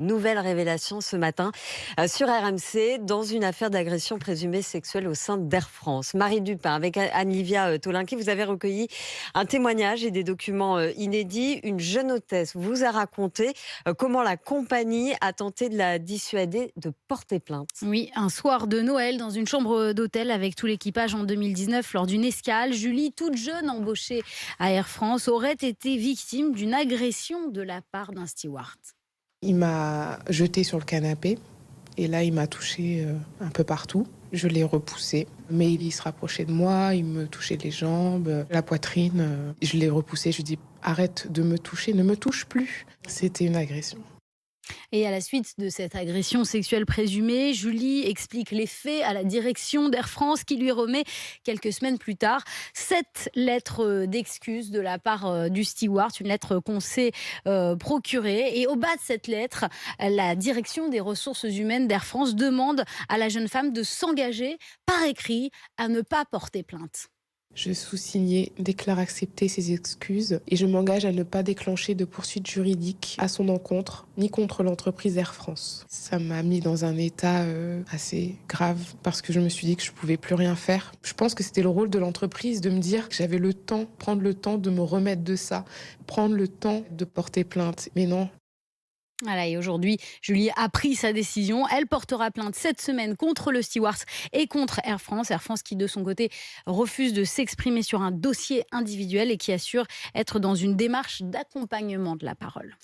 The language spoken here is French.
Nouvelle révélation ce matin sur RMC dans une affaire d'agression présumée sexuelle au sein d'Air France. Marie Dupin, avec Anne-Livia Tolinki, vous avez recueilli un témoignage et des documents inédits. Une jeune hôtesse vous a raconté comment la compagnie a tenté de la dissuader de porter plainte. Oui, un soir de Noël dans une chambre d'hôtel avec tout l'équipage en 2019 lors d'une escale, Julie, toute jeune embauchée à Air France, aurait été victime d'une agression de la part d'un steward. Il m'a jetée sur le canapé et là, il m'a touchée un peu partout. Je l'ai repoussé, mais il se rapprochait de moi, il me touchait les jambes, la poitrine. Je l'ai repoussé, je lui ai dit « Arrête de me toucher, ne me touche plus ». C'était une agression. Et à la suite de cette agression sexuelle présumée, Julie explique les faits à la direction d'Air France qui lui remet quelques semaines plus tard 7 lettres d'excuses de la part du steward, une lettre qu'on s'est procurée. Et au bas de cette lettre, la direction des ressources humaines d'Air France demande à la jeune femme de s'engager par écrit à ne pas porter plainte. Je sous-signais, déclare accepter ses excuses et je m'engage à ne pas déclencher de poursuites juridiques à son encontre, ni contre l'entreprise Air France. Ça m'a mis dans un état assez grave parce que je me suis dit que je pouvais plus rien faire. Je pense que c'était le rôle de l'entreprise de me dire que j'avais le temps, prendre le temps de me remettre de ça, prendre le temps de porter plainte. Mais non. Voilà, et aujourd'hui, Julie a pris sa décision. Elle portera plainte cette semaine contre le steward et contre Air France. Air France qui, de son côté, refuse de s'exprimer sur un dossier individuel et qui assure être dans une démarche d'accompagnement de la parole.